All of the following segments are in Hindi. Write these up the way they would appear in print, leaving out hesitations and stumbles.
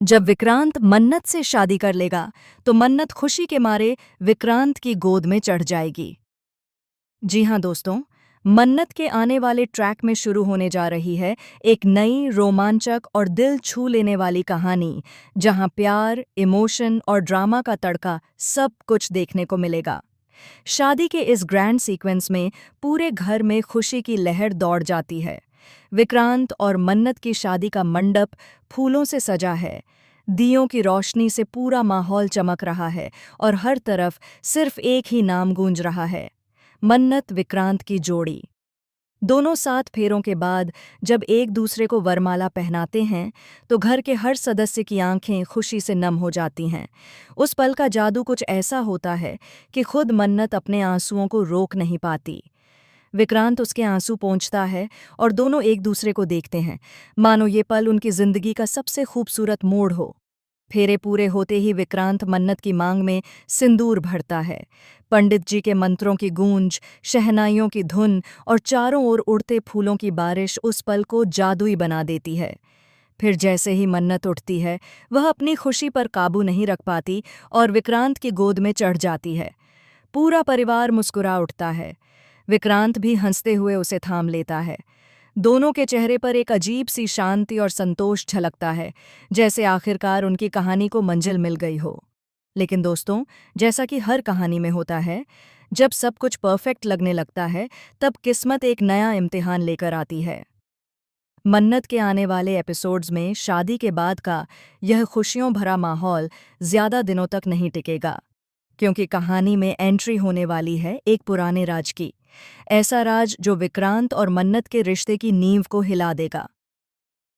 जब विक्रांत मन्नत से शादी कर लेगा तो मन्नत खुशी के मारे विक्रांत की गोद में चढ़ जाएगी। जी हाँ दोस्तों, मन्नत के आने वाले ट्रैक में शुरू होने जा रही है एक नई रोमांचक और दिल छू लेने वाली कहानी, जहां प्यार, इमोशन और ड्रामा का तड़का सब कुछ देखने को मिलेगा। शादी के इस ग्रैंड सीक्वेंस में पूरे घर में खुशी की लहर दौड़ जाती है। विक्रांत और मन्नत की शादी का मंडप फूलों से सजा है, दियों की रोशनी से पूरा माहौल चमक रहा है और हर तरफ सिर्फ एक ही नाम गूंज रहा है, मन्नत विक्रांत की जोड़ी। दोनों 7 फेरों के बाद जब एक दूसरे को वरमाला पहनाते हैं तो घर के हर सदस्य की आंखें खुशी से नम हो जाती हैं। उस पल का जादू कुछ ऐसा होता है कि खुद मन्नत अपने आंसुओं को रोक नहीं पाती। विक्रांत उसके आंसू पोंछता है और दोनों एक दूसरे को देखते हैं, मानो ये पल उनकी जिंदगी का सबसे खूबसूरत मोड़ हो। फेरे पूरे होते ही विक्रांत मन्नत की मांग में सिंदूर भरता है। पंडित जी के मंत्रों की गूंज, शहनाइयों की धुन और चारों ओर उड़ते फूलों की बारिश उस पल को जादुई बना देती है। फिर जैसे ही मन्नत उठती है, वह अपनी खुशी पर काबू नहीं रख पाती और विक्रांत की गोद में चढ़ जाती है। पूरा परिवार मुस्कुरा उठता है। विक्रांत भी हंसते हुए उसे थाम लेता है। दोनों के चेहरे पर एक अजीब सी शांति और संतोष झलकता है, जैसे आखिरकार उनकी कहानी को मंजिल मिल गई हो। लेकिन दोस्तों, जैसा कि हर कहानी में होता है, जब सब कुछ परफेक्ट लगने लगता है, तब किस्मत एक नया इम्तिहान लेकर आती है। मन्नत के आने वाले एपिसोड्स में शादी के बाद का यह खुशियों भरा माहौल ज्यादा दिनों तक नहीं टिकेगा, क्योंकि कहानी में एंट्री होने वाली है एक पुराने राज की। ऐसा राज जो विक्रांत और मन्नत के रिश्ते की नींव को हिला देगा।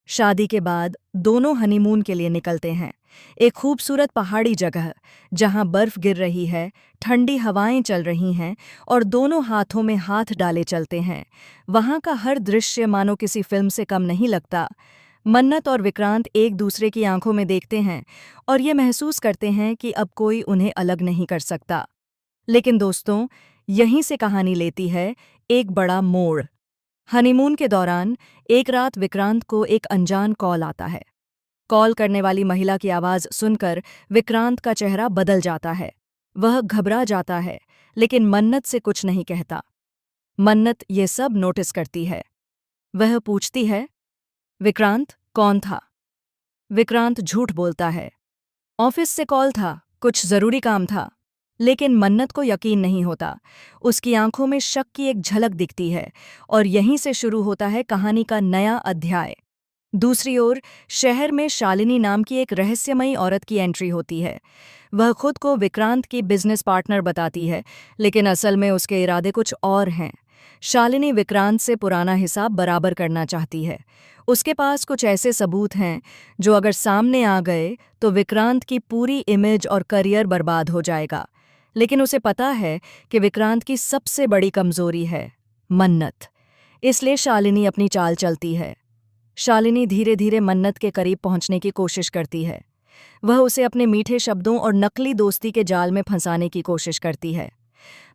शादी के बाद दोनों हनीमून के लिए निकलते हैं, एक खूबसूरत पहाड़ी जगह जहां बर्फ गिर रही है, ठंडी हवाएं चल रही हैं और दोनों हाथों में हाथ डाले चलते हैं। वहां का हर दृश्य मानो किसी फिल्म से कम नहीं लगता। मन्नत और विक्रांत एक दूसरे की आंखों में देखते हैं और ये महसूस करते हैं कि अब कोई उन्हें अलग नहीं कर सकता। लेकिन दोस्तों, यहीं से कहानी लेती है एक बड़ा मोड़। हनीमून के दौरान एक रात विक्रांत को एक अनजान कॉल आता है। कॉल करने वाली महिला की आवाज सुनकर विक्रांत का चेहरा बदल जाता है। वह घबरा जाता है, लेकिन मन्नत से कुछ नहीं कहता। मन्नत ये सब नोटिस करती है। वह पूछती है, विक्रांत, कौन था? विक्रांत झूठ बोलता है, ऑफिस से कॉल था, कुछ जरूरी काम था। लेकिन मन्नत को यकीन नहीं होता। उसकी आंखों में शक की एक झलक दिखती है और यहीं से शुरू होता है कहानी का नया अध्याय। दूसरी ओर शहर में शालिनी नाम की एक रहस्यमयी औरत की एंट्री होती है। वह खुद को विक्रांत की बिजनेस पार्टनर बताती है, लेकिन असल में उसके इरादे कुछ और हैं। शालिनी विक्रांत से पुराना हिसाब बराबर करना चाहती है। उसके पास कुछ ऐसे सबूत हैं जो अगर सामने आ गए तो विक्रांत की पूरी इमेज और करियर बर्बाद हो जाएगा। लेकिन उसे पता है कि विक्रांत की सबसे बड़ी कमजोरी है मन्नत। इसलिए शालिनी अपनी चाल चलती है। शालिनी धीरे धीरे मन्नत के करीब पहुंचने की कोशिश करती है। वह उसे अपने मीठे शब्दों और नकली दोस्ती के जाल में फंसाने की कोशिश करती है।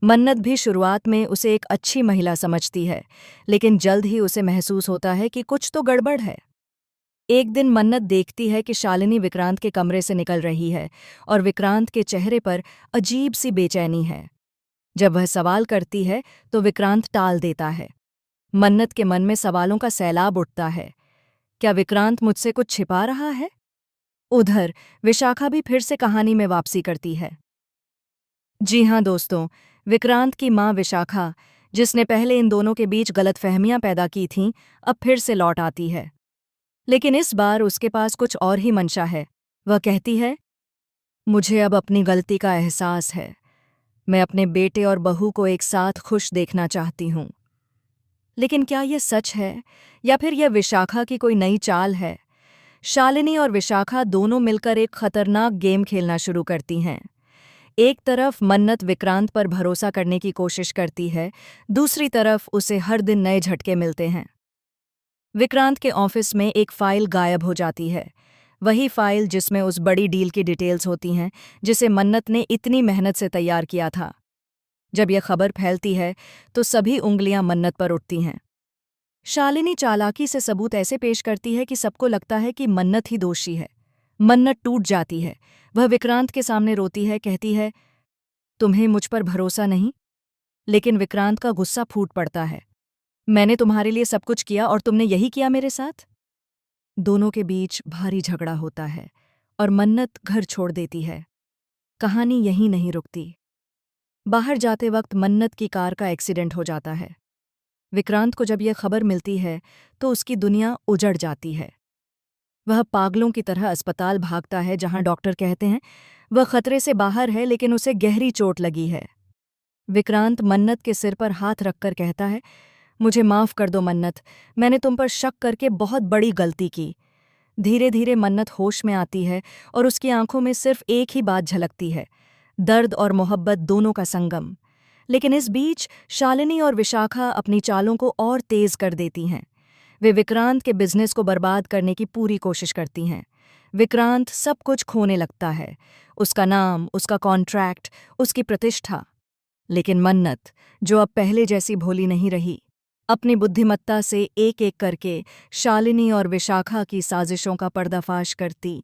मन्नत भी शुरुआत में उसे एक अच्छी महिला समझती है, लेकिन जल्द ही उसे महसूस होता है कि कुछ तो गड़बड़ है। एक दिन मन्नत देखती है कि शालिनी विक्रांत के कमरे से निकल रही है और विक्रांत के चेहरे पर अजीब सी बेचैनी है। जब वह सवाल करती है तो विक्रांत टाल देता है। मन्नत के मन में सवालों का सैलाब उठता है। क्या विक्रांत मुझसे कुछ छिपा रहा है? उधर विशाखा भी फिर से कहानी में वापसी करती है। जी हाँ दोस्तों, विक्रांत की माँ विशाखा, जिसने पहले इन दोनों के बीच गलतफहमियां पैदा की थीं, अब फिर से लौट आती है। लेकिन इस बार उसके पास कुछ और ही मंशा है। वह कहती है, मुझे अब अपनी गलती का एहसास है। मैं अपने बेटे और बहू को एक साथ खुश देखना चाहती हूँ। लेकिन क्या यह सच है या फिर यह विशाखा की कोई नई चाल है? शालिनी और विशाखा दोनों मिलकर एक खतरनाक गेम खेलना शुरू करती हैं। एक तरफ मन्नत विक्रांत पर भरोसा करने की कोशिश करती है, दूसरी तरफ उसे हर दिन नए झटके मिलते हैं। विक्रांत के ऑफिस में एक फाइल गायब हो जाती है। वही फाइल जिसमें उस बड़ी डील की डिटेल्स होती हैं जिसे मन्नत ने इतनी मेहनत से तैयार किया था। जब यह खबर फैलती है तो सभी उंगलियां मन्नत पर उठती हैं। शालिनी चालाकी से सबूत ऐसे पेश करती है कि सबको लगता है कि मन्नत ही दोषी है। मन्नत टूट जाती है। वह विक्रांत के सामने रोती है, कहती है, तुम्हें मुझ पर भरोसा नहीं? लेकिन विक्रांत का गुस्सा फूट पड़ता है। मैंने तुम्हारे लिए सब कुछ किया और तुमने यही किया मेरे साथ? दोनों के बीच भारी झगड़ा होता है और मन्नत घर छोड़ देती है। कहानी यहीं नहीं रुकती। बाहर जाते वक्त मन्नत की कार का एक्सीडेंट हो जाता है। विक्रांत को जब यह खबर मिलती है तो उसकी दुनिया उजड़ जाती है। वह पागलों की तरह अस्पताल भागता है, जहां डॉक्टर कहते हैं वह खतरे से बाहर है, लेकिन उसे गहरी चोट लगी है। विक्रांत मन्नत के सिर पर हाथ रखकर कहता है, मुझे माफ़ कर दो मन्नत, मैंने तुम पर शक करके बहुत बड़ी गलती की। धीरे धीरे मन्नत होश में आती है और उसकी आंखों में सिर्फ एक ही बात झलकती है, दर्द और मोहब्बत दोनों का संगम। लेकिन इस बीच शालिनी और विशाखा अपनी चालों को और तेज कर देती हैं। वे विक्रांत के बिजनेस को बर्बाद करने की पूरी कोशिश करती हैं। विक्रांत सब कुछ खोने लगता है, उसका नाम, उसका कॉन्ट्रैक्ट, उसकी प्रतिष्ठा। लेकिन मन्नत, जो अब पहले जैसी भोली नहीं रही, अपनी बुद्धिमत्ता से एक एक करके शालिनी और विशाखा की साजिशों का पर्दाफाश करती